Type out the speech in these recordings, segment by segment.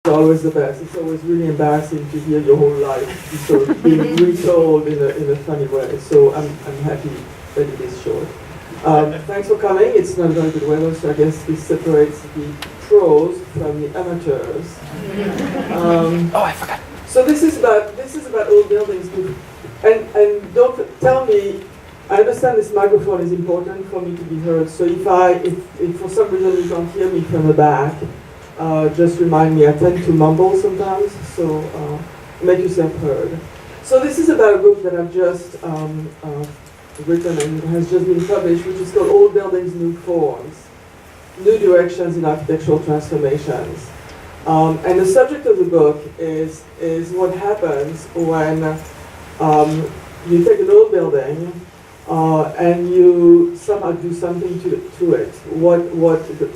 always the best. It's always really embarrassing to hear your whole life sort of being retold in a funny way. So I'm happy that it is short. Thanks for coming. It's not very good weather, so I guess this separates the pros from the amateurs. I forgot. So this is about old buildings, and don't tell me. I understand this microphone is important for me to be heard. So if for some reason you can't hear me from the back, just remind me. I tend to mumble sometimes, so make yourself heard. So this is about a book that I've just written and has just been published, which is called Old Buildings, New Forms, New Directions in Architectural Transformations. And the subject of the book is what happens when you take an old building and you somehow do something to it. What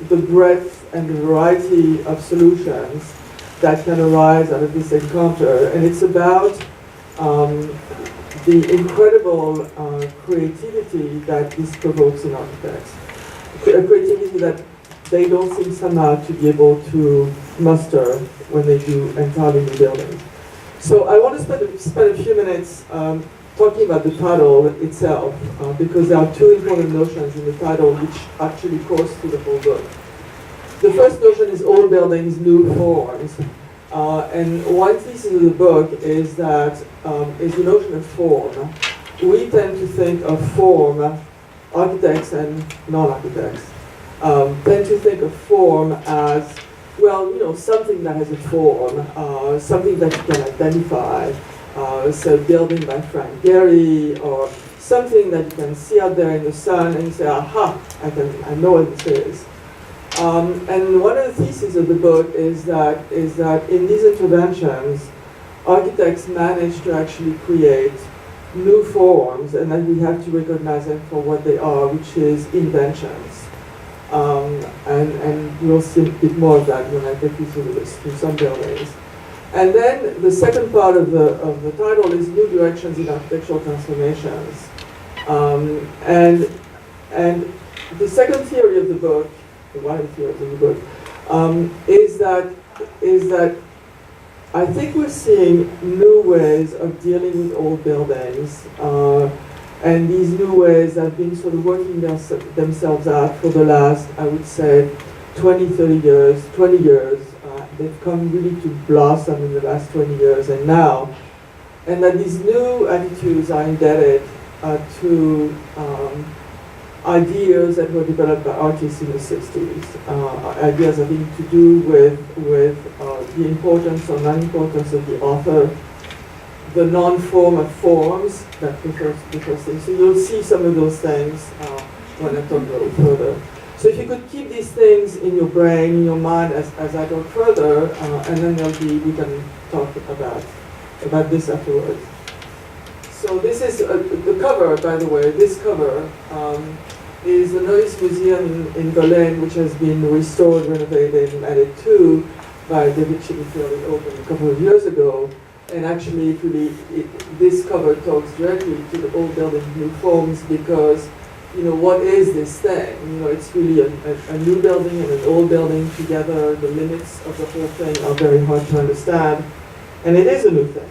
the breadth and the variety of solutions that can arise out of this encounter. And it's about the incredible creativity that this provokes in architects. Creativity that they don't seem somehow to be able to muster when they do entirely new buildings. So I want to spend a few minutes talking about the title itself, because there are two important notions in the title which actually course through the whole book. The first notion is old buildings, new forms. And one thesis of the book is that is the notion of form. We tend to think of form, architects and non-architects, tend to think of form as, well, something that has a form, something that you can identify. So building by Frank Gehry, or something that you can see out there in the sun and you say, aha, I know what this is. And one of the theses of the book is that in these interventions, architects manage to actually create new forms, and that we have to recognize them for what they are, which is inventions. And we'll see a bit more of that when I take you through some buildings. And then the second part of the title is New Directions in Architectural Transformations. And the second theory of the book, one of the theories of the book, is that I think we're seeing new ways of dealing with old buildings, and these new ways have been sort of working themselves out for the last, I would say, 20 years. They've come really to blossom in the last 20 years and now, and that these new attitudes are indebted to ideas that were developed by artists in the 60s, ideas having to do with the importance or non-importance of the author, the non-form of forms that refers to the first thing. So you'll see some of those things when I talk a little further. So if you could keep these things in your brain, in your mind as I go further, and then we can talk about this afterwards. So this is the cover, by the way. This cover is the Neues Museum in Berlin, which has been restored, renovated, and added to by David Chipperfield. It opened a couple of years ago. And actually, this cover talks directly to the old building, new forms, because what is this thing? It's really a new building and an old building together. The limits of the whole thing are very hard to understand. And it is a new thing.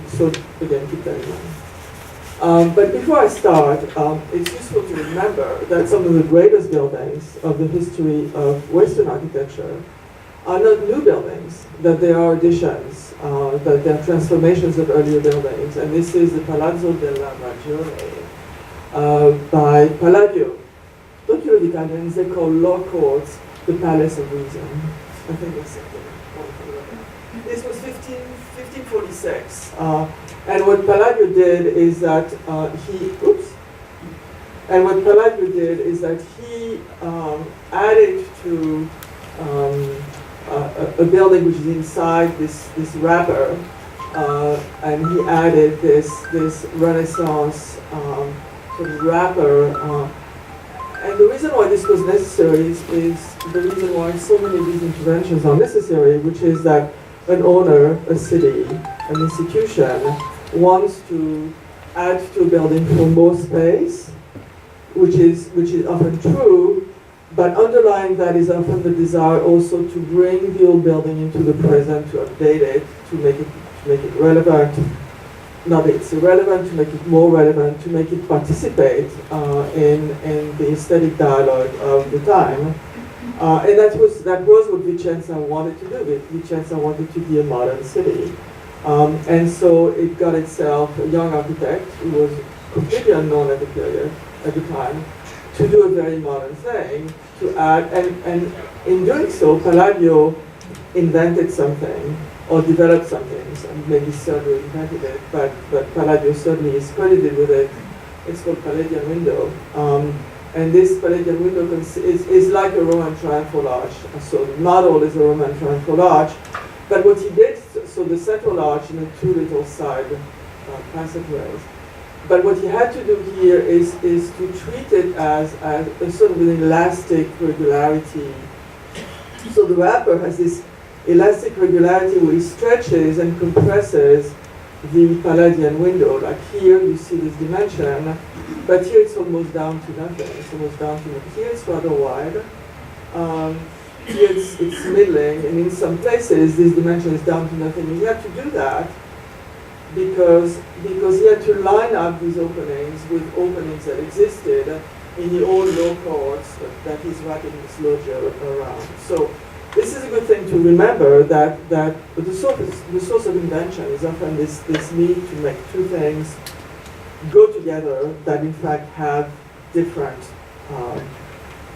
So again, keep that in mind. But before I start, it's useful to remember that some of the greatest buildings of the history of Western architecture are not new buildings, that they are additions, that they are transformations of earlier buildings. And this is the Palazzo della Roger, by Palladio. Don't you know the Italians? They call law courts the Palace of Reason. I think that's something wonderful about that. This was 1546. And what Palladio did is that he added to a building which is inside this wrapper, and he added this Renaissance sort of wrapper, and the reason why this was necessary is the reason why so many of these interventions are necessary, which is that an owner, a city, an institution wants to add to a building for more space, which is often true, But underlying that is often the desire also to bring the old building into the present, to update it, to make it relevant. Not that it's irrelevant, to make it more relevant, to make it participate in the aesthetic dialogue of the time. And that was what Vicenza wanted to do. Vicenza wanted to be a modern city. And so it got itself a young architect who was completely unknown at the time, to do a very modern thing, to add, and in doing so, Palladio invented something, or developed something, and maybe Sergio invented it, but Palladio certainly is credited with it. It's called Palladian window. And this Palladian window is like a Roman triumphal arch. So the model is a Roman triumphal arch. But what he did, so the central arch and the two little side passageways. But what he had to do here is to treat it as a sort of an elastic regularity. So the wrapper has this elastic regularity where it stretches and compresses the Palladian window. Like here you see this dimension, but here it's almost down to nothing. It's almost down to nothing. Here it's rather wide. Here it's middling, and in some places this dimension is down to nothing. And you have to do that because he had to line up these openings with openings that existed in the old law courts that he's wrapping this loggia around. So this is a good thing to remember, that the source of invention is often this need to make two things go together that in fact have different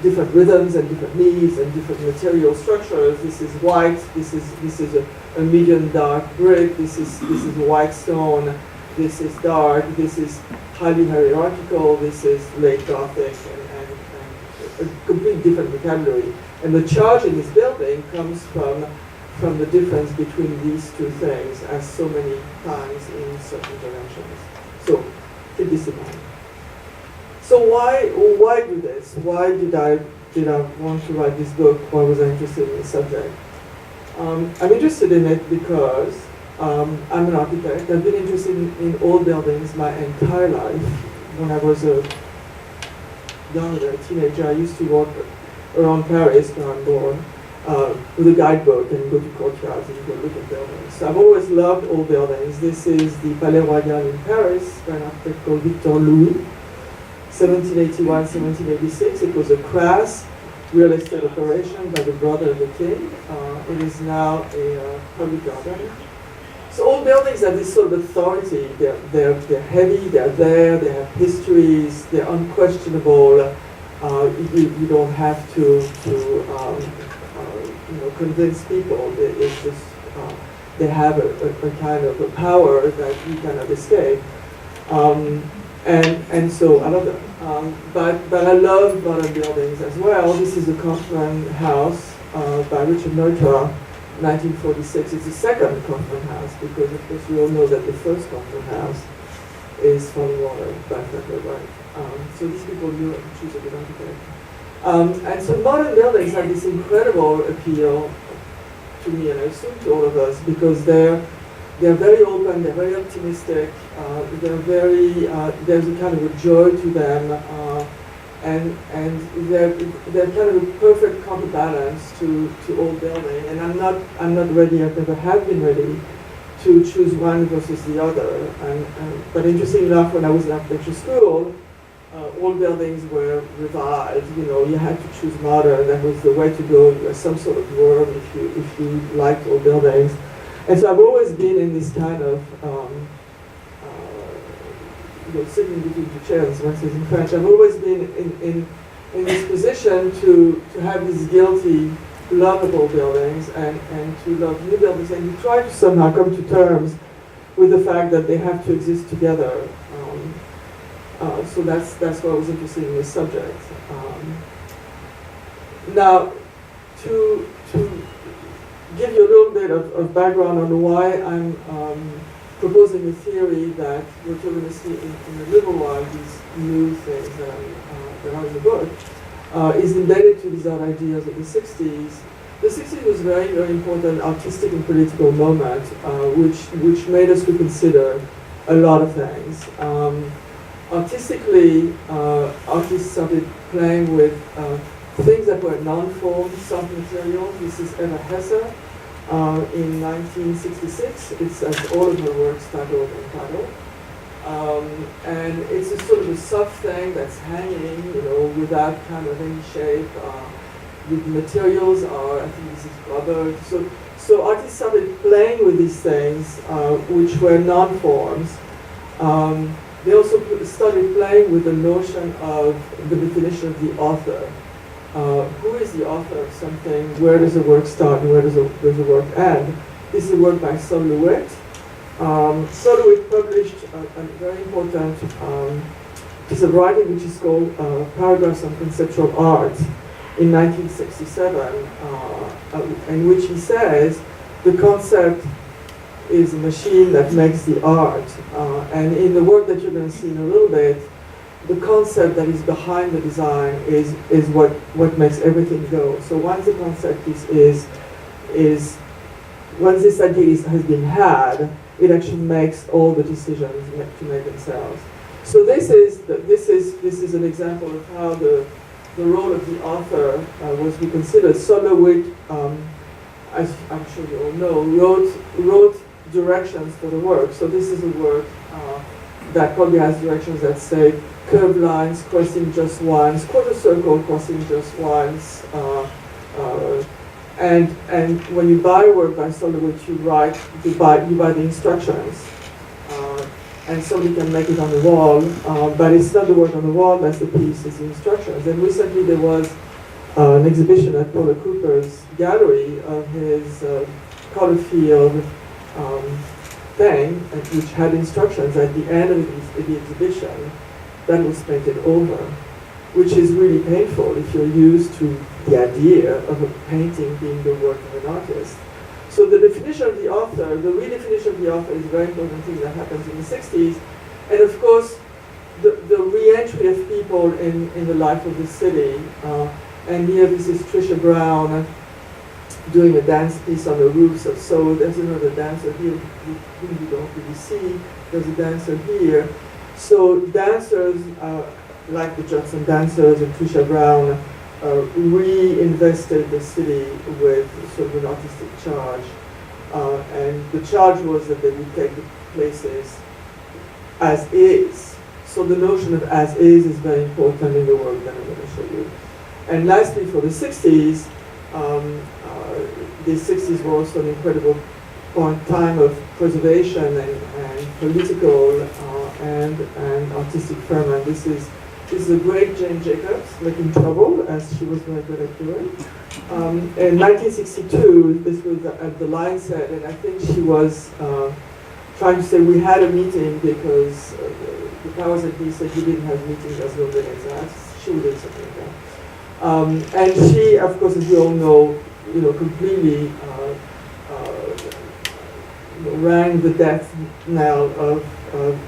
rhythms and different needs and different material structures. This is white. This is a medium dark brick. This is white stone. This is dark. This is highly hierarchical. This is late Gothic and a completely different vocabulary. And the charge in this building comes from the difference between these two things, as so many times in certain dimensions. So keep this in mind. So why do this? Why did I want to write this book? Why was I interested in this subject? I'm interested in it because I'm an architect. I've been interested in old buildings my entire life. When I was a younger teenager, I used to walk around Paris, where I'm born, with a guidebook and go to courtyards and go look at buildings. So I've always loved old buildings. This is the Palais Royal in Paris by an architect called Victor Louis. 1781, 1786. It was a crass real estate operation by the brother of the king. It is now a public garden. So old buildings have this sort of authority. They're heavy, they're there, they have histories, they're unquestionable. You don't have to convince people. It's just they have a kind of a power that you cannot escape. And so I love them. But I love modern buildings as well. This is the Kaufman House by Richard Notra, 1946. It's the second Kaufman House because, of course, we all know that the first Kaufman House is Falling Water by Frank Lloyd Wright. So these people knew how to choose a good architect. And so modern buildings have this incredible appeal to me, and I assume to all of us, because they're very open, they're very optimistic, there's a kind of a joy to them, and they're kind of a perfect counterbalance to old building. And I'm not ready, I've never have been ready to choose one versus the other. But interesting enough, when I was in architecture school, old buildings were revived. You had to choose modern. That was the way to go. You were some sort of worm if you liked old buildings. And so I've always been in this kind of sitting between two chairs, one says in French. I've always been in this position to have this guilty love of old buildings and to love new buildings, and you try to somehow come to terms with the fact that they have to exist together. So that's why I was interested in this subject. Now, to give you a little bit of background on why I'm proposing a theory that we're going to see in a little while, these new things that are in the book, is embedded to these other ideas of the 60s. The 60s was a very, very important artistic and political moment, which made us reconsider a lot of things. Artistically, artists started playing with things that were non-formed, soft materials. This is Eva Hesse in 1966. It says all of her works titled and titled. And it's a sort of a soft thing that's hanging, without kind of any shape. The materials are, I think this is rubber. So artists started playing with these things, which were non-forms. They also started playing with the notion of the definition of the author. Who is the author of something? Where does the work start and where does the work end? This is a work by Sol LeWitt. Sol LeWitt published a very important piece of writing which is called Paragraphs on Conceptual Art in 1967, in which he says the concept is a machine that makes the art. And in the work that you're going to see in a little bit, the concept that is behind the design is what makes everything go. So once the concept is once this idea has been had, it actually makes all the decisions to make themselves. So this is an example of how the role of the author was reconsidered. Sol LeWitt, as I'm sure you all know, wrote directions for the work. So this is a work that probably has directions that say curved lines crossing just once, quarter circle crossing just once, and when you buy a work by Sol LeWitt, you buy the instructions, and somebody can make it on the wall, but it's not the work on the wall that's the piece, it's the instructions. And recently there was an exhibition at Paula Cooper's gallery of his color field thing, which had instructions at the end of the exhibition that was painted over, which is really painful if you're used to the idea of a painting being the work of an artist. So the definition of the author, the redefinition of the author is a very important thing that happens in the 60s. And of course, the re-entry of people in the life of the city. And here this is Trisha Brown doing a dance piece on the roofs of So. There's another dancer here who you don't really see. There's a dancer here. So dancers, like the Judson dancers and Trisha Brown, reinvested the city with sort of an artistic charge. And the charge was that they would take the places as is. So the notion of as is very important in the work that I'm going to show you. And lastly, for the 60s, the 60s were also an incredible time of preservation and political and artistic ferment. This is a great Jane Jacobs making trouble, as she was very good at doing. In 1962, this was at the Line set, and I think she was trying to say we had a meeting because the powers that be said you didn't have meetings as long as that. She would do something like that. And she, of course, as we all know, completely rang the death knell of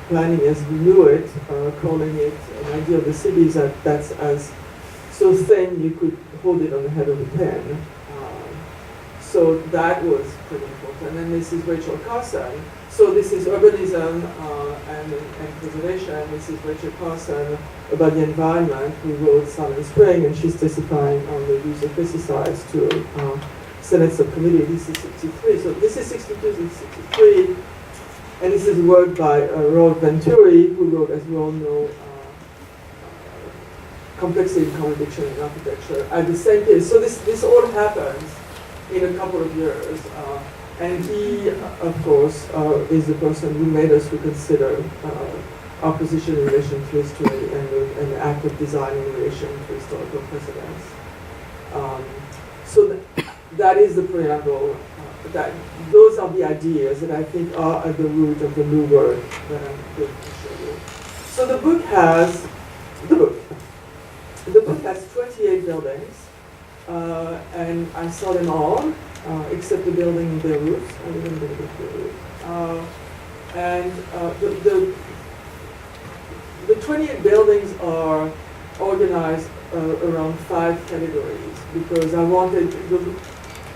planning as we knew it, calling it an idea of the cities that's as so thin you could hold it on the head of a pen. So that was pretty important. And this is Rachel Carson. So this is urbanism and preservation. This is Rachel Carson about the environment, who wrote Silent Spring, and she's testifying on the use of pesticides to Senate subcommittee. This is 63. So this is 62, this is 63. And this is work by Robert Venturi, who wrote, as we all know, Complexity and Contradiction in Architecture at the same time. So this all happens in a couple of years. And he, of course, is the person who made us reconsider our position in relation to history and the act of design in relation to historical precedents. So that is the preamble. Those are the ideas that I think are at the root of the new work that I'm going to show you. So the book has 28 buildings, and I saw them all, except the building in Beirut. I didn't go to Beirut. And the 28 buildings are organized around 5 categories, because I wanted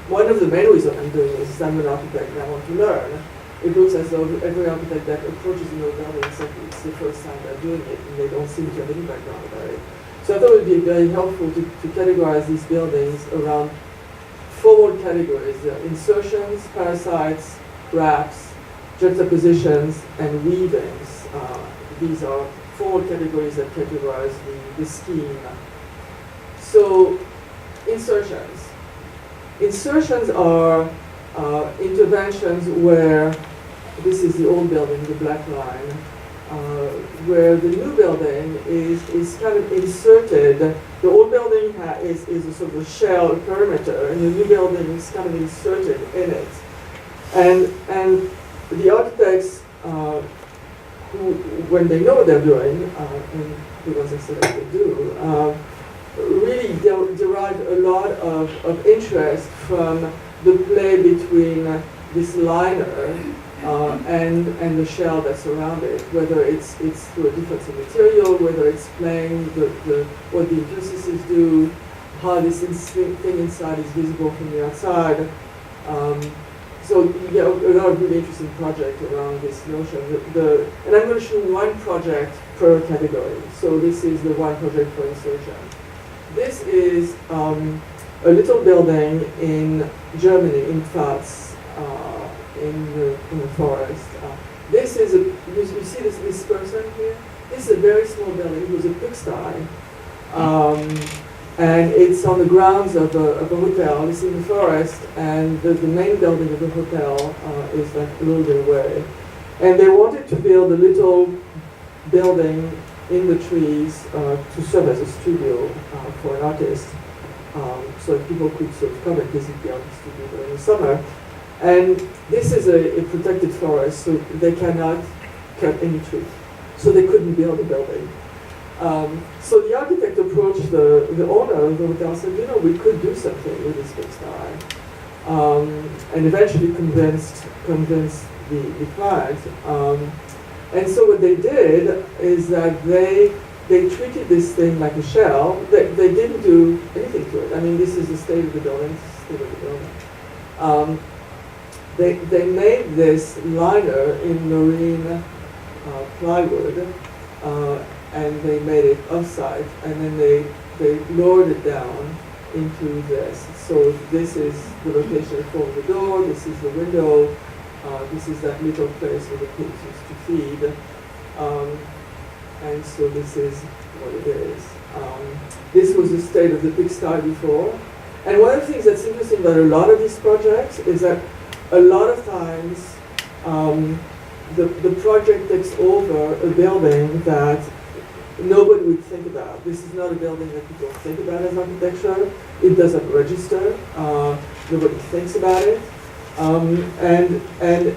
one of the main reasons I'm doing this is I'm an architect and I want to learn. It looks as though every architect that approaches a new building, it's the first time they're doing it and they don't seem to have any background about it. So I thought it would be very helpful to categorize these buildings around forward categories: insertions, parasites, wraps, juxtapositions, and weavings. These are forward categories that categorize the scheme. So, insertions. Insertions are interventions where, this is the old building, the black line, where the new building is kind of inserted. The old building is a sort of a shell, a perimeter, and the new building is kind of inserted in it. And the architects, who, when they know what they're doing, and the ones that say that they do, really derive a lot of interest from the play between this liner and the shell that's around it, whether it's through a difference in material, whether it's playing what the interstices do, how this thing inside is visible from the outside. So yeah, a lot of really interesting projects around this notion. And I'm going to show one project per category. So this is the one project for insertion. This is a little building in Germany, in Pfalz, in the forest. This is you see this person here? This is a very small building. It was a pigsty. And it's on the grounds of a hotel. It's in the forest, and the main building of the hotel is like a little bit away. And they wanted to build a little building in the trees to serve as a studio for an artist, so that people could sort of come and visit the art studio during the summer. And this is a protected forest, so they cannot cut any tree. So they couldn't build a building. So the architect approached the owner of the hotel and said, you know, we could do something with this pigsty. And eventually convinced the client. And so what they did is that they treated this thing like a shell. They didn't do anything to it. I mean, this is the state of the building. This is the state of the building. They made this liner in marine plywood, and they made it off-site, and then they lowered it down into this. So this is the location for the door, this is the window, this is that little place where the pigs used to feed. And so this is what it is. This was the state of the pigsty before. And one of the things that's interesting about a lot of these projects is that a lot of times the project takes over a building that nobody would think about. This is not a building that people think about as architecture. It doesn't register. Nobody thinks about it. And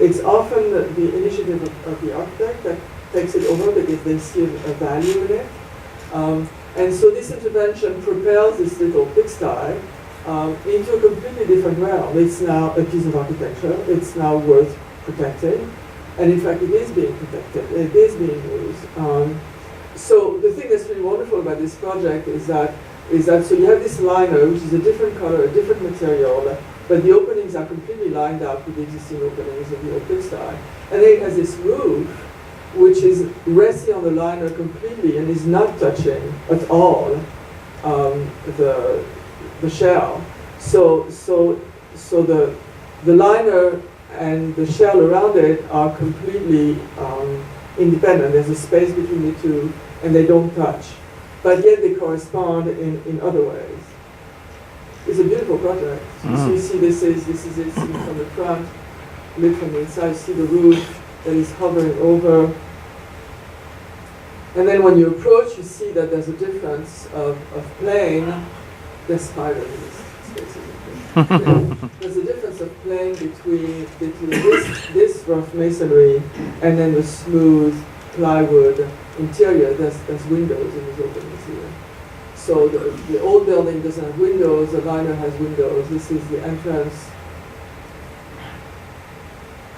it's often the initiative of the architect that takes it over because they see a value in it. And so this intervention propels this little pigsty into a completely different realm. It's now a piece of architecture. It's now worth protecting. And in fact, it is being protected. It is being used. So the thing that's really wonderful about this project is that so you have this liner, which is a different color, a different material, but the openings are completely lined up with the existing openings of the old pigsty. And then it has this roof, which is resting on the liner completely and is not touching at all the shell. So the liner and the shell around it are completely independent. There's a space between the two, and they don't touch. But yet they correspond in other ways. It's a beautiful project. So you see this is it seen from the front, lit from the inside. You see the roof that is hovering over. And then when you approach, you see that there's a difference of plane. There's spiders in this space. There's a difference of plane between this rough masonry and then the smooth plywood interior. There's windows in these openings here. So the old building doesn't have windows, the liner has windows. This is the entrance.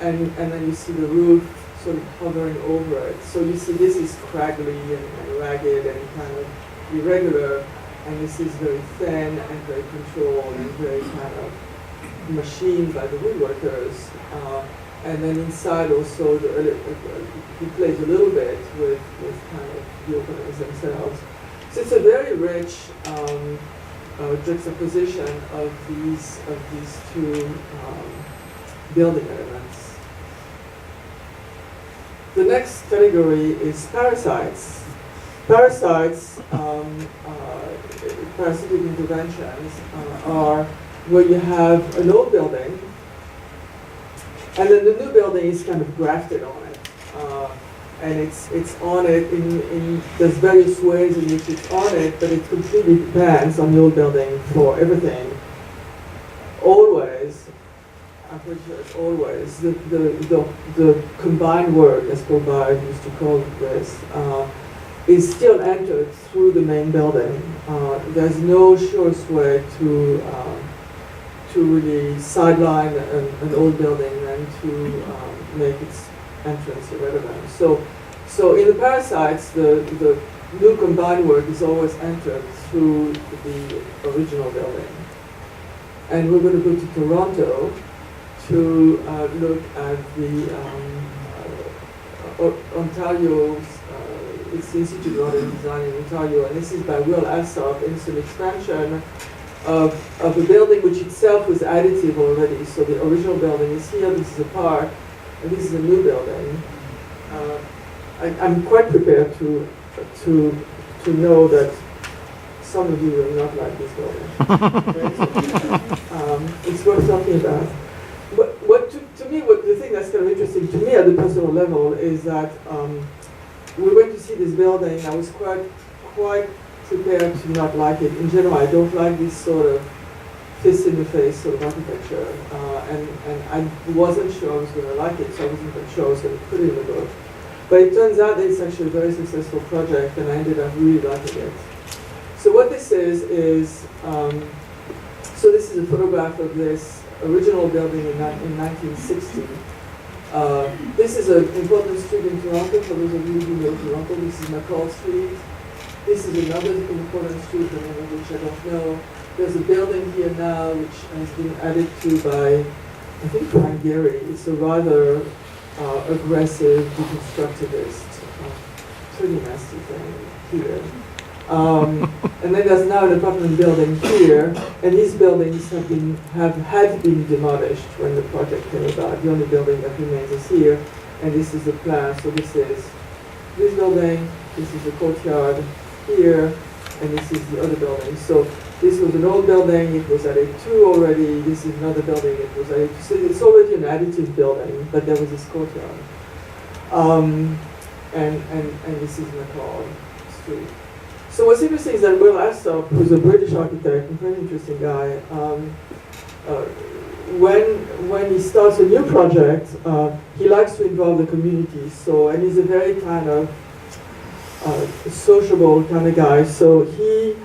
And then you see the roof sort of hovering over it. So you see this is scraggly and ragged and kind of irregular, and this is very thin and very controlled and very kind of machined by the woodworkers. And then inside also, he plays a little bit with kind of the openings themselves. So it's a very rich juxtaposition of these two building elements. The next category is parasites. Parasites, parasitic interventions, are where you have an old building, and then the new building is kind of grafted on it. And it's on it there's various ways in which it's on it, but it completely depends on the old building for everything. Always, I'm pretty sure it's always, the combined work, as Bollack used to call this, is still entered through the main building. There's no surest way to really sideline an old building and to make its entrance irrelevant. So in the parasites, the new combined work is always entered through the original building. And we're going to go to Toronto to look at the Ontario's, it's the Institute of Art and Design in Ontario, and this is by Will Alsop, and it's an expansion of a building which itself was additive already. So the original building is here, this is a park, and this is a new building. I'm quite prepared to know that some of you will not like this building. It's worth talking about. But to me, the thing that's kind of interesting to me at the personal level is that we went to see this building. I was quite prepared to not like it. In general, I don't like this sort of fist-in-the-face sort of architecture, and I wasn't sure I was going to like it, so I wasn't even sure I was going to put it in the book. But it turns out that it's actually a very successful project, and I ended up really liking it. So what this is so this is a photograph of this original building in 1960. This is an important street in Toronto, for those of you who know Toronto. This is McCall Street. This is another important street, the name of which I don't know. There's a building here now which has been added to by, I think, Frank Gehry. It's a rather aggressive deconstructivist, pretty nasty thing here. And then there's now an apartment building here, and these buildings had been demolished when the project came about. The only building that remains is here, and this is the plan. So this is this building, this is the courtyard here, and this is the other building. So this was an old building, it was added to already. This is another building, it was added to. So it's already an additive building, but there was this courtyard. And this is McCall Street. So what's interesting is that Will Alsop, who's a British architect, a very interesting guy, when he starts a new project, he likes to involve the community. So, and he's a very kind of sociable kind of guy. So he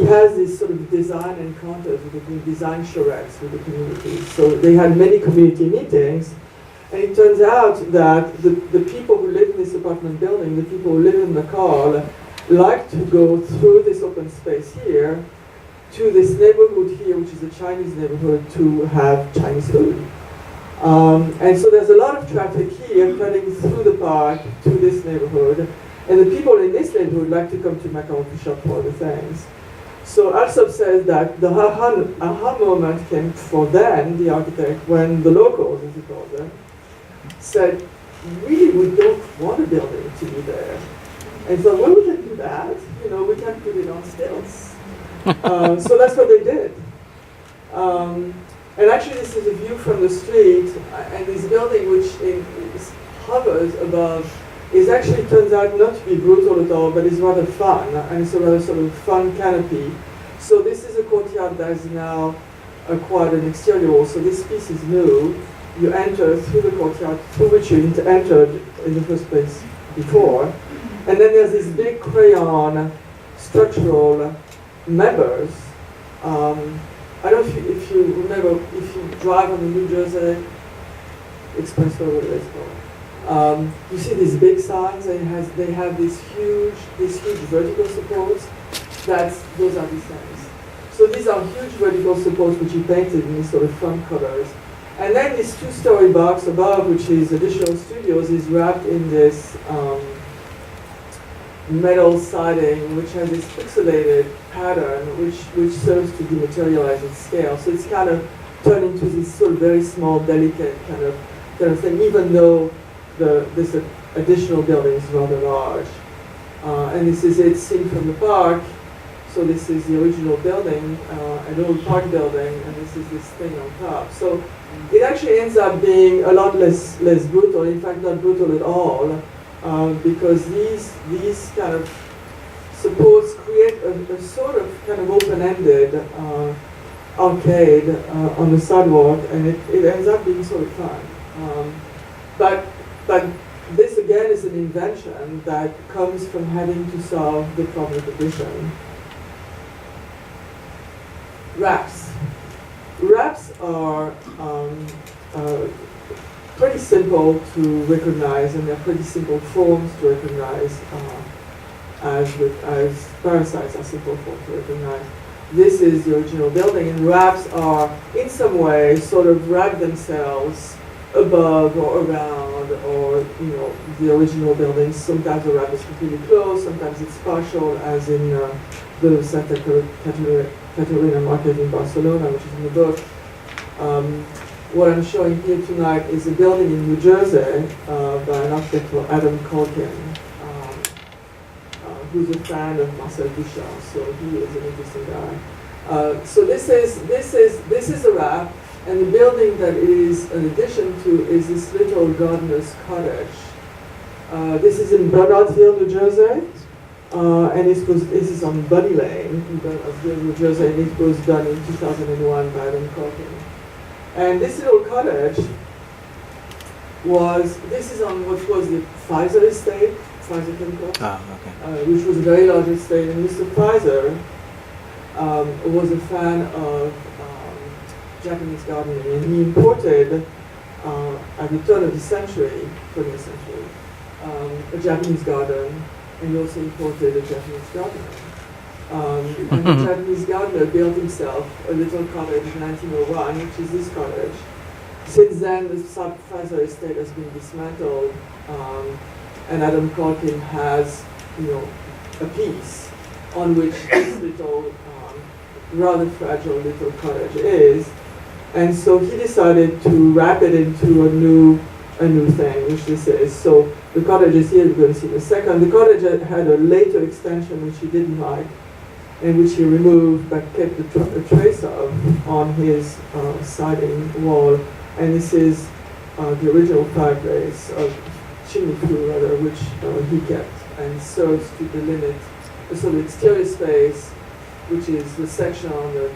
has this sort of design encounters with the design charrettes with the community. So they had many community meetings, and it turns out that the people who live in this apartment building, the people who live in McCall, like to go through this open space here to this neighborhood here, which is a Chinese neighborhood, to have Chinese food. And so there's a lot of traffic here cutting through the park to this neighborhood, and the people in this neighborhood like to come to McCall to shop for other things. So Alsop says that the aha moment came for them, the architect, when the locals, as he called them, said, really, we don't want a building to be there. And so, well, we can do that. You know, we can put it on stilts. So that's what they did. And actually, this is a view from the street, and this building, which hovers above, actually turns out not to be brutal at all, but is rather fun, and it's a rather sort of fun canopy. So this is a courtyard that has now acquired an exterior wall. So this piece is new. You enter through the courtyard, through which you entered in the first place before. And then there's these big crayon structural members. I don't know if you remember, if you drive on the New Jersey Expressway, whatever it's called. You see these big signs, and they have these huge vertical supports. Those are these things. So these are huge vertical supports which he painted in these sort of fun colors. And then this two-story box above, which is additional studios, is wrapped in this metal siding, which has this pixelated pattern, which serves to dematerialize its scale. So it's kind of turned into this sort of very small, delicate kind of thing, even though this additional building is rather large. And this is it seen from the park. So this is the original building, an old park building, and this is this thing on top. So it actually ends up being a lot less brutal, in fact not brutal at all, because these kind of supports create a sort of kind of open-ended arcade on the sidewalk, and it ends up being sort of fun. But this again is an invention that comes from having to solve the problem of addition. Wraps. Wraps are pretty simple to recognize, and they're pretty simple forms to recognize, as parasites are simple forms to recognize. This is the original building, and wraps are, in some way, sort of wrap themselves above or around, or the original building. Sometimes the wrap is completely closed, sometimes it's partial, as in the Santa Caterina market in Barcelona, which is in the book. What I'm showing here tonight is a building in New Jersey by an architect called Adam Culkin, who's a fan of Marcel Duchamp, so he is an interesting guy. So this is a wrap, and the building that it is an addition to is this little gardener's cottage. This is in Bernardsville, New Jersey. And this is on Bunny Lane in Bernardsville, New Jersey, and it was done in 2001 by Adam Culkin. And this little cottage this is on what was the Pfizer estate, Pfizer Chemical, which was a very large estate, and Mr. Pfizer was a fan of Japanese gardening, and he imported, at the turn of the century, 20th century, a Japanese garden, and he also imported a Japanese gardener. And the Japanese gardener built himself a little cottage in 1901, which is this cottage. Since then, the Pfizer estate has been dismantled, and Adam Culkin has, a piece on which this little, rather fragile little cottage is. And so he decided to wrap it into a new thing, which this is. So the cottage is here, we're going to see in a second. The cottage had a later extension which he didn't like, and which he removed but kept a trace of on his siding wall. And this is the original fireplace, chimney flue rather, which he kept, and serves to delimit the sort of exterior space, which is the section on the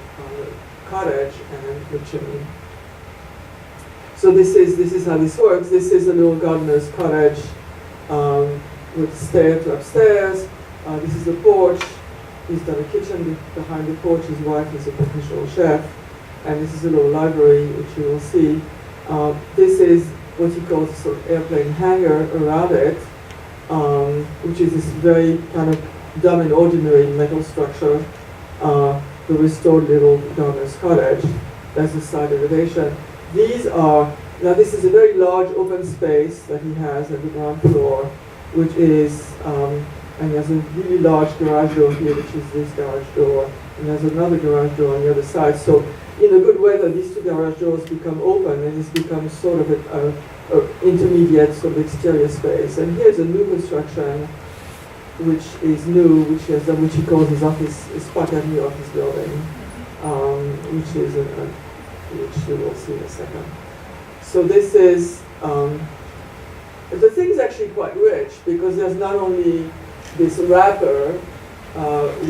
cottage and the chimney. So this is how this works. This is a little gardener's cottage with stair to upstairs. This is the porch. He's done a kitchen behind the porch. His wife is a professional chef. And this is a little library, which you will see. This is what he calls a sort of airplane hangar around it, which is this very kind of dumb and ordinary metal structure, the restored little gardener's cottage. That's the side elevation. This is a very large open space that he has at the ground floor, which is, and there's a really large garage door here, which is this garage door, and there's another garage door on the other side. So in a good weather, these two garage doors become open, and this becomes sort of an intermediate sort of exterior space. And here's a new construction, which is new, which he calls his office, his Park Avenue office building, which is which you will see in a second. So this is, the thing is actually quite rich, because there's not only this wrapper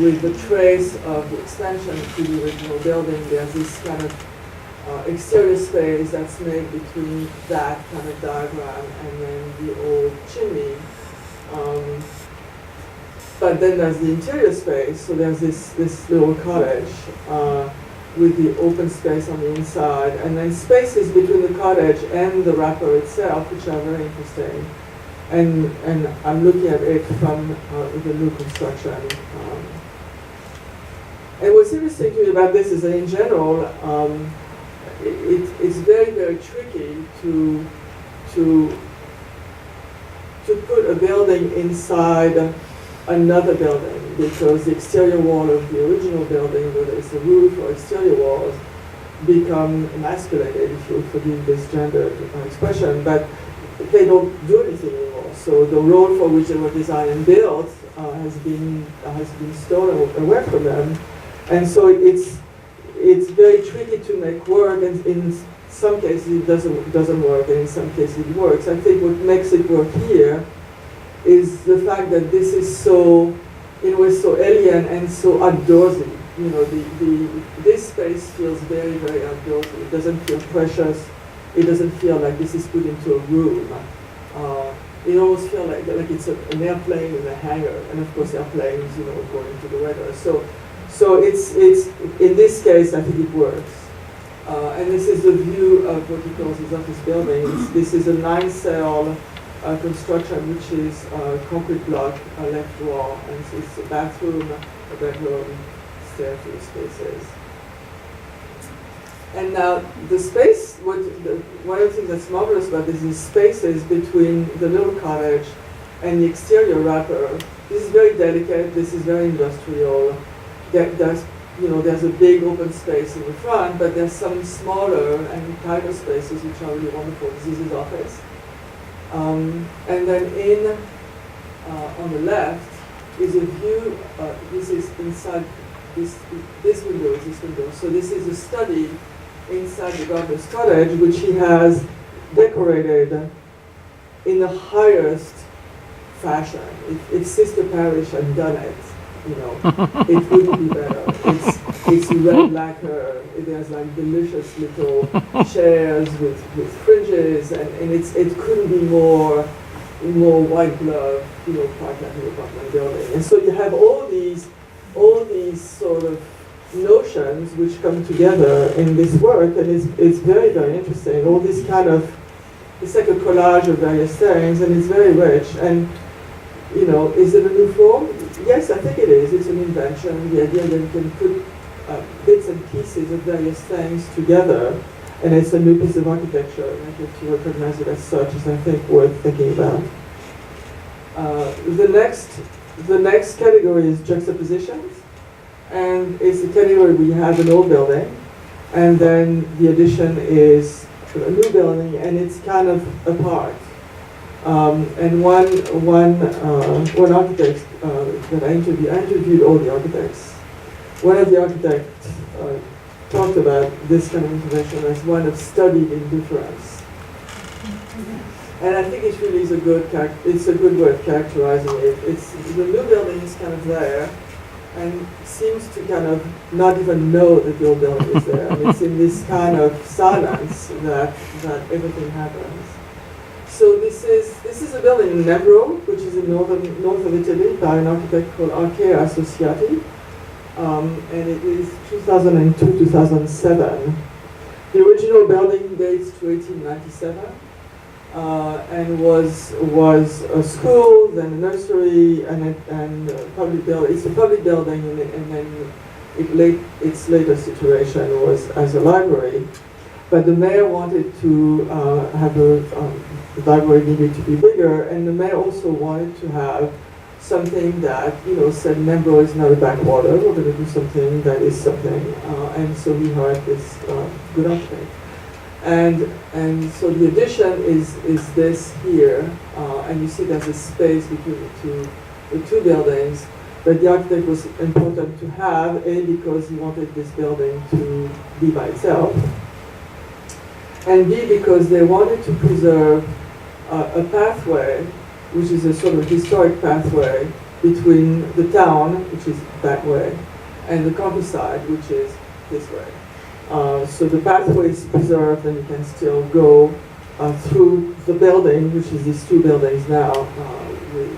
with the trace of the extension to the original building, there's this kind of exterior space that's made between that kind of diagram and then the old chimney. But then there's the interior space, so there's this little cottage with the open space on the inside, and then spaces between the cottage and the wrapper itself, which are very interesting. And I'm looking at it from the new construction. And what's interesting to me about this is that in general, it's very, very tricky to put a building inside another building, because the exterior wall of the original building, whether it's a roof or exterior walls, become emasculated, if you forgive this gendered expression, but they don't do anything anymore. So the role for which they were designed and built has been stolen away from them, and so it's very tricky to make work, and in some cases it doesn't work, and in some cases it works. I think what makes it work here is the fact that this is so, in a way, so alien and so outdoorsy. You know, this space feels very, very outdoorsy. It doesn't feel precious. It doesn't feel like this is put into a room. It almost feels like it's an airplane in a hangar, and of course airplanes, you know, according to the weather. So it's in this case, I think it works. And this is the view of what he calls his office buildings. This is a 9-cell construction, which is concrete block, left wall, and so it's a bathroom, a bedroom, staircase spaces. And now the space, one of the things that's marvelous about this is spaces between the little cottage and the exterior wrapper. This is very delicate. This is very industrial. There's a big open space in the front, but there's some smaller and tighter spaces which are really wonderful. This is his office. And then on the left is a view. This is inside this window is this window. So this is a study inside the gardener's cottage, which he has decorated in the highest fashion. If Sister Parish had done it, you know, it wouldn't be better. It's red lacquer. There's like delicious little chairs with fringes, and it couldn't be more white glove, you know, part-time apartment building. And so you have all these sort of notions which come together in this work, and it's very, very interesting. All this kind of, it's like a collage of various things, and it's very rich. And, you know, is it a new form? Yes, I think it is. It's an invention. The idea that you can put bits and pieces of various things together, and it's a new piece of architecture. And I think to recognize it as such is, I think, worth thinking about. The next category is juxtapositions, and it's the category we have an old building, and then the addition is a new building, and it's kind of apart. And one architect that I interviewed all the architects. One of the architects talked about this kind of intervention as one of studied indifference. And I think it really is it's a good way of characterizing it. It's the new building is kind of there, and seems to kind of not even know that the old building is there. And it's in this kind of silence that everything happens. So this is a building in Nebro, which is in north of Italy, by an architect called Archea Associati, and it is 2002-2007. The original building dates to 1897. And was a school, then a nursery, and a public building. It's a public building, and then its later situation was as a library. But the mayor wanted to have the library needed to be bigger, and the mayor also wanted to have something that, you know, said Membro is not a backwater. We're going to do something that is something, and so we hired this good architect. And so the addition is this here, and you see there's a space between the two buildings, but the architect was important to have, A, because he wanted this building to be by itself, and B, because they wanted to preserve a pathway, which is a sort of historic pathway between the town, which is that way, and the countryside, which is this way. So the pathway is preserved, and you can still go through the building, which is these two buildings now,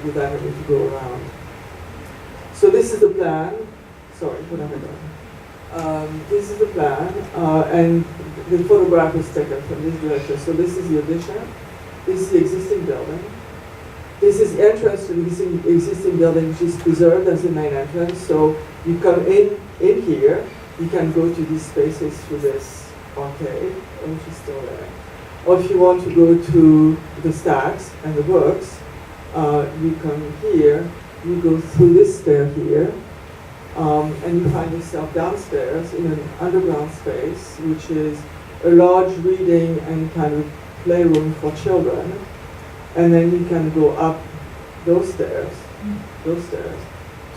without having to go around. So this is the plan. Sorry, what have I done? This is the plan, and the photograph was taken from this direction. So this is the addition. This is the existing building. This is the entrance to the existing building, which is preserved as the main entrance. So you come in here. You can go to these spaces through this arcade, which is still there. Or if you want to go to the stacks and the books, you come here, you go through this stair here, and you find yourself downstairs in an underground space, which is a large reading and kind of playroom for children. And then you can go up those stairs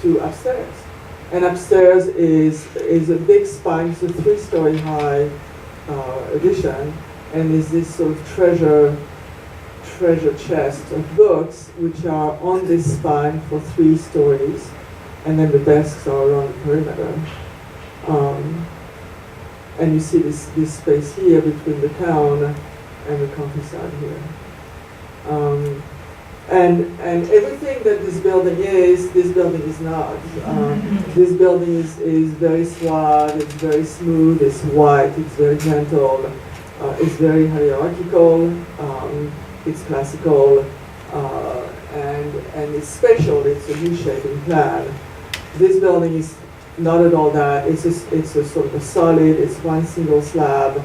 to upstairs. And upstairs is a big spine, it's a 3-story high addition, and is this sort of treasure chest of books which are on this spine for 3 stories, and then the desks are around the perimeter. And you see this space here between the town and the countryside here. And everything that this building is not. This building is very suave, it's very smooth, it's white, it's very gentle, it's very hierarchical, it's classical, and it's spatial, it's a U-shaping plan. This building is not at all that. It's a sort of a solid, it's one single slab,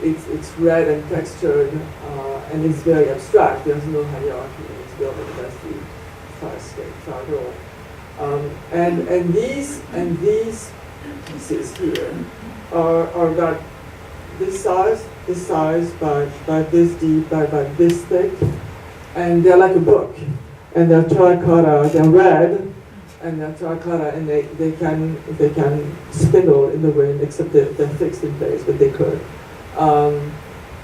it's red and textured, and it's very abstract. There's no hierarchy in this building. That's the fire door. And these pieces here are about this size by this deep, by this thick, and they're like a book. And they're terracotta, they're red, and they're terracotta, and they can spindle in the wind, except they're fixed in place, but they could.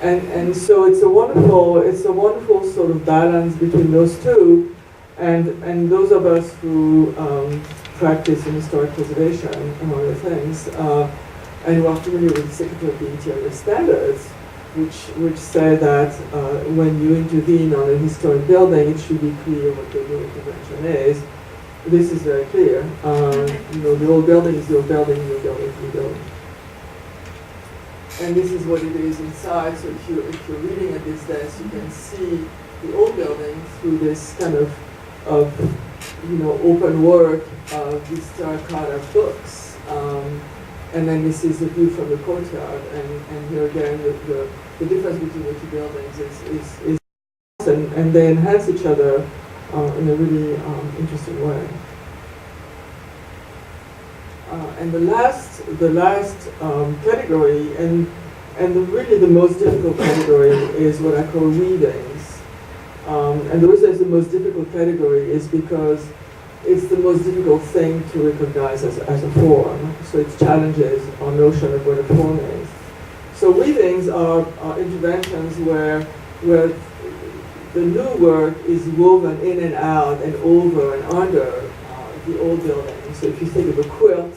And so it's a wonderful sort of balance between those two, and those of us who practice in historic preservation, among other things, and who are familiar with the Secretary of the Interior standards, which say that when you intervene on a historic building, it should be clear what the new intervention is. This is very clear. The old building is the old building, new building is new building. And this is what it is inside. So if you're reading at this desk, you can see the old building through this kind of open work of these terracotta books. And then this is the view from the courtyard. And here again, the difference between the two buildings is and they enhance each other in a really interesting way. And the last category, and really the most difficult category, is what I call weavings. And the reason it's the most difficult category is because it's the most difficult thing to recognize as a form. So it challenges our notion of what a form is. So weavings are interventions where the new work is woven in and out and over and under the old building. So if you think of a quilt,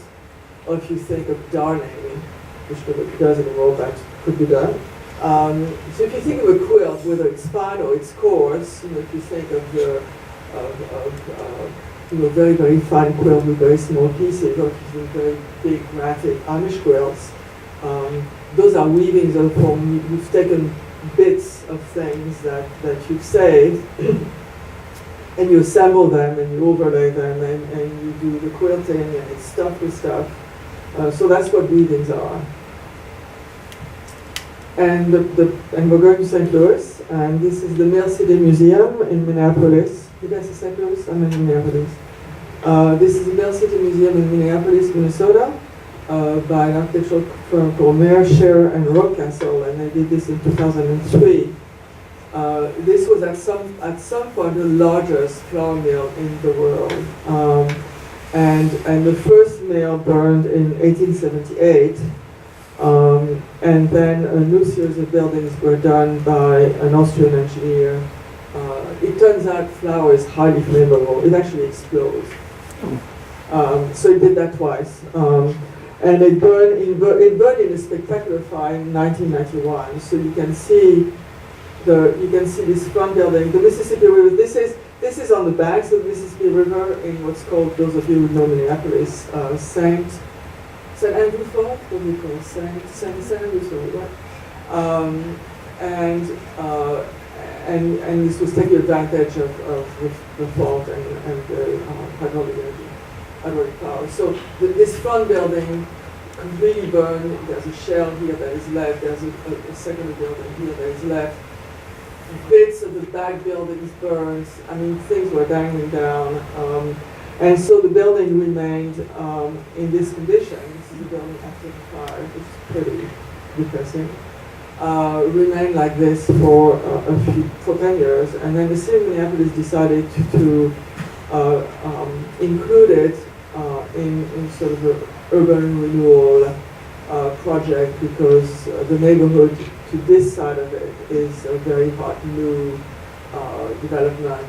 or if you think of darning, which nobody does anymore, but could be done. So if you think of a quilt, whether it's fine or it's coarse, if you think of very, very fine quilt with very small pieces, or if you think very big, graphic Amish quilts, those are weavings of the form. You've taken bits of things that you've saved, and you assemble them, and you overlay them, and you do the quilting, and it's stuffed with stuff. So that's what weavings are. And we're going to St. Louis, and this is the Mill City Museum in Minneapolis. Did I say St. Louis? I'm in Minneapolis. This is the Mill City Museum in Minneapolis, Minnesota, by an architectural firm called Mayer, Scher, and Rockcastle, and they did this in 2003. This was at some point the largest flour mill in the world, and the first mill burned in 1878, and then a new series of buildings were done by an Austrian engineer. It turns out flour is highly flammable; it actually explodes. So it did that twice. And it burned in a spectacular fire in 1991. So you can see this front building, the Mississippi River. This is on the banks of the Mississippi River in what's called, those of you who know Minneapolis, St. Andrew Fault. What do we call it? St. Andrew Fault, right? And this was taking advantage of the fault and the hydraulic power. So this front building completely burned. There's a shell here that is left. There's a second building here that is left. bits of the back buildings burned. I mean, things were dangling down. And so the building remained in this condition. This is the building after the fire, which is pretty depressing. Remained like this for for 10 years. And then the city of Minneapolis decided to include it in sort of the urban renewal project, because the neighborhood to this side of it is a very hot new development.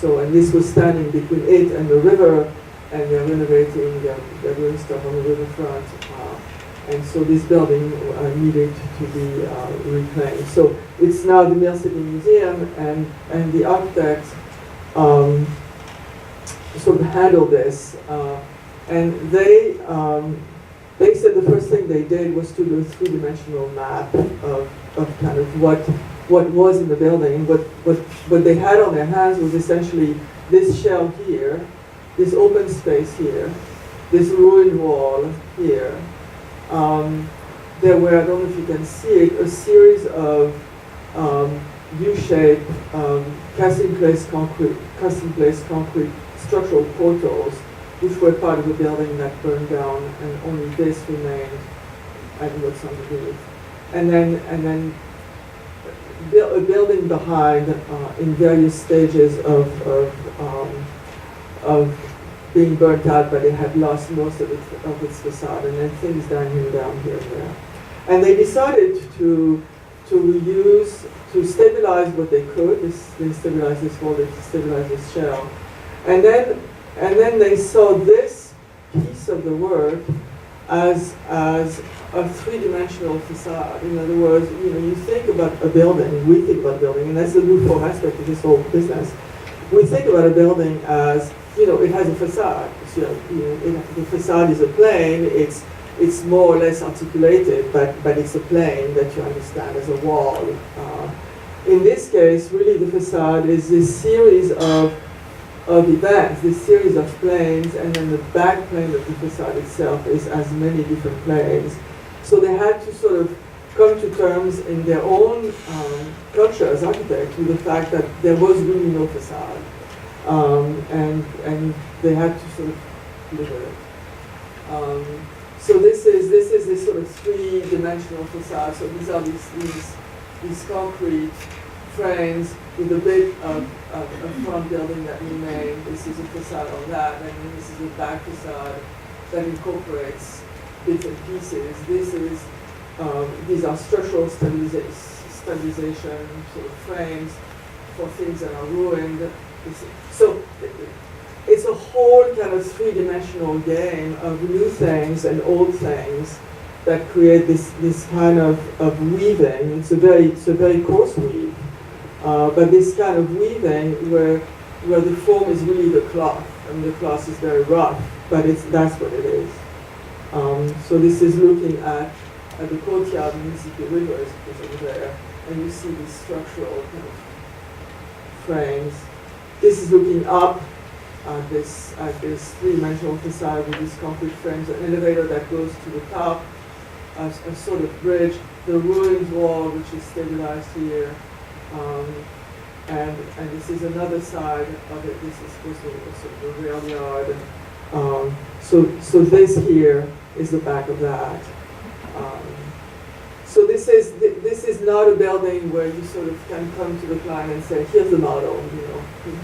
And this was standing between it and the river, and they're renovating, they're doing stuff on the riverfront. And so this building needed to be reclaimed. So it's now the Mill City Museum, and the architects sort of handled this. And they said the first thing they did was to do a three-dimensional map of kind of what was in the building. What they had on their hands was essentially this shell here, this open space here, this ruined wall here. There were, I don't know if you can see it, a series of U-shaped cast-in-place concrete structural portals, which were part of the building that burned down, and only this remained and what's underneath. And then a building behind in various stages of being burnt out, but it had lost most of its facade, and then things dangling down here and there. And they decided to stabilize what they could. They stabilized this wall, they stabilized this shell. And then they saw this piece of the work as a three-dimensional facade. In other words, you think about a building, we think about a building, and that's the roof form aspect of this whole business. We think about a building as, it has a facade. So, the facade is a plane. It's more or less articulated, but it's a plane that you understand as a wall. In this case, really, the facade is this series of events, this series of planes, and then the back plane of the facade itself is as many different planes. So they had to sort of come to terms in their own culture as architects with the fact that there was really no facade. And they had to sort of live with it. So this is this sort of three-dimensional facade. So these are these concrete frames with a bit of a front building that remained. This is a facade on that, and then this is a back facade that incorporates bits and pieces. These are structural stabilization sort of frames for things that are ruined. So it's a whole kind of three-dimensional game of new things and old things that create this kind of weaving. It's a very coarse weave, but this kind of weaving where the form is really the cloth. I mean, the cloth is very rough, but that's what it is. So this is looking at the courtyard, the Mississippi River is over there, and you see these structural kind of frames. This is looking up at this three-dimensional facade with these concrete frames, an elevator that goes to the top, a sort of bridge, the ruined wall which is stabilized here, and this is another side of it. This is supposed to be sort of the rail yard. So this here is the back of that. So this is not a building where you sort of can come to the client and say, here's the model,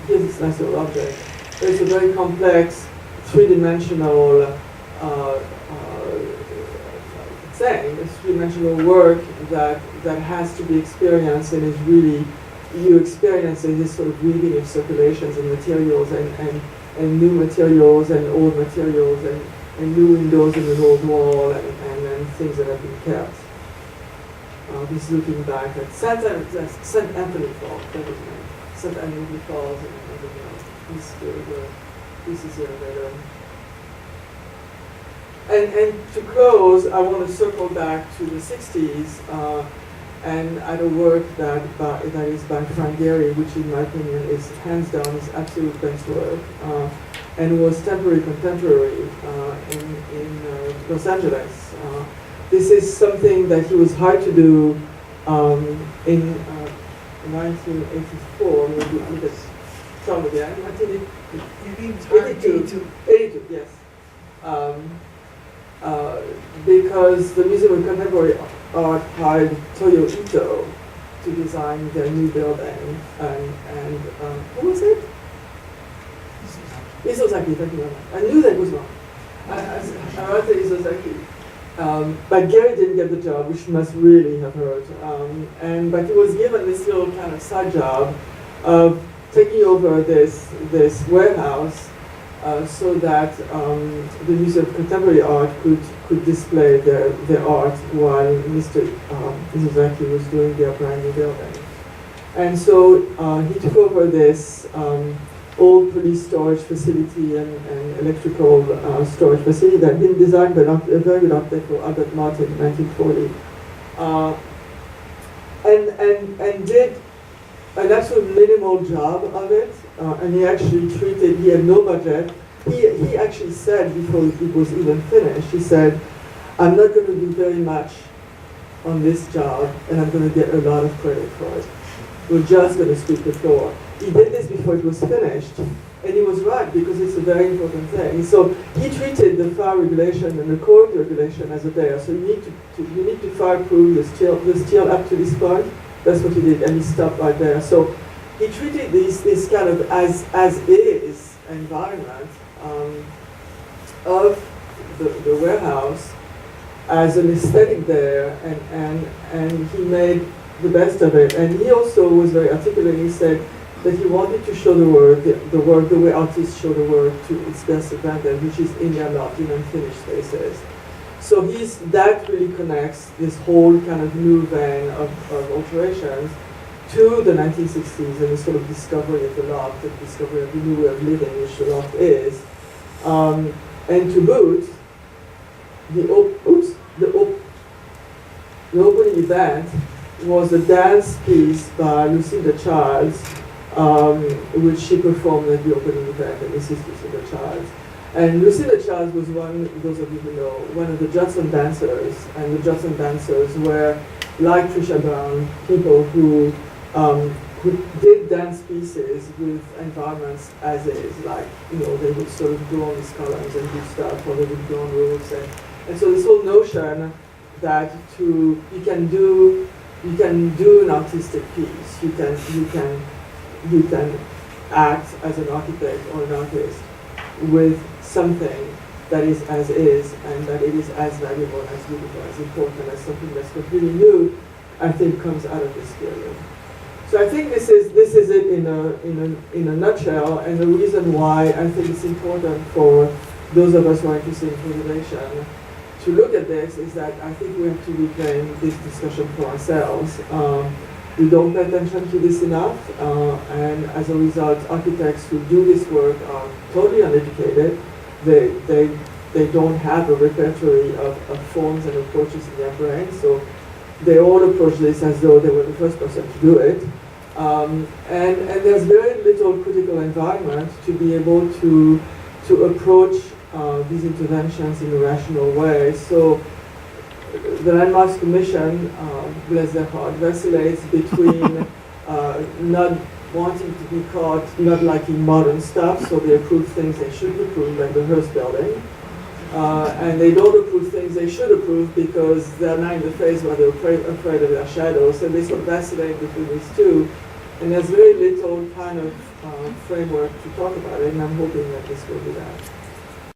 here's this nice little object. It's a very complex, three-dimensional thing, a three-dimensional work that has to be experienced, and is really, you experience in this sort of weaving of circulations and materials and new materials and old materials and new windows in an old wall and things that have been kept. This is looking back at St. Anthony Falls, that was name. St. Anthony Falls and this is here later. And to close, I want to circle back to the 60s and at a work that is by Frank Gehry, which in my opinion is hands down his absolute best work, and was contemporary in Los Angeles. This is something that he was hard to do 1984, when we did some again. You mean 82? 82, yes. Because the Museum of Contemporary Art hired Toyo Ito to design their new building, and who was it? Isozaki, thank you very much. I knew that was wrong. I wrote to Isozaki. But Gary didn't get the job, which must really have hurt. But he was given this little kind of side job of taking over this warehouse so that the Museum of Contemporary Art could display their art while Mr. Isozaki was doing their brand new building. And so he took over this old police storage facility and electrical storage facility that had been designed by a very good architect called Albert Martin in 1940. And did an absolute minimal job of it. And he actually he had no budget. He actually said before it was even finished, he said, I'm not going to do very much on this job and I'm going to get a lot of credit for it. We're just going to sweep the floor. He did this before it was finished, and he was right because it's a very important thing. So he treated the fire regulation and the code regulation as a layer. So you need to fireproof the steel up to this point. That's what he did, and he stopped right there. So he treated this kind of as is environment of the warehouse as an aesthetic there, and he made the best of it. And he also was very articulate. He said that he wanted to show the work the way artists show the work to its best advantage, which is in their lot, in unfinished spaces. So that really connects this whole kind of new vein of alterations to the 1960s and the sort of discovery of the loft, the discovery of the new way of living, which the loft is. And to boot, the opening event was a dance piece by Lucinda Childs, which she performed at the opening event, and this is Lucinda Childs. And Lucinda Childs was those of you who know, one of the Judson dancers, and the Judson dancers were, like Trisha Brown, people who did dance pieces with environments as is, like, they would sort of go on these columns and do stuff, or they would go on roofs, and so this whole notion that you can do an artistic piece, you can act as an architect or an artist with something that is as is, and that it is as valuable, as beautiful, as important, as something that's completely new, I think comes out of this period. So I think this is it in a nutshell, and the reason why I think it's important for those of us who are interested in preservation to look at this is that I think we have to reclaim this discussion for ourselves. We don't pay attention to this enough, and as a result, architects who do this work are totally uneducated. They don't have a repertory of forms and approaches in their brain, so they all approach this as though they were the first person to do it. And there's very little critical environment to be able to approach these interventions in a rational way. So the Landmarks Commission, bless their heart, vacillates between not wanting to be caught not liking modern stuff, so they approve things they shouldn't approve, like the Hearst building. And they don't approve things they should approve because they're not in the phase where they're afraid of their shadows, and they sort of vacillate between these two. And there's very little kind of framework to talk about it, and I'm hoping that this will do that.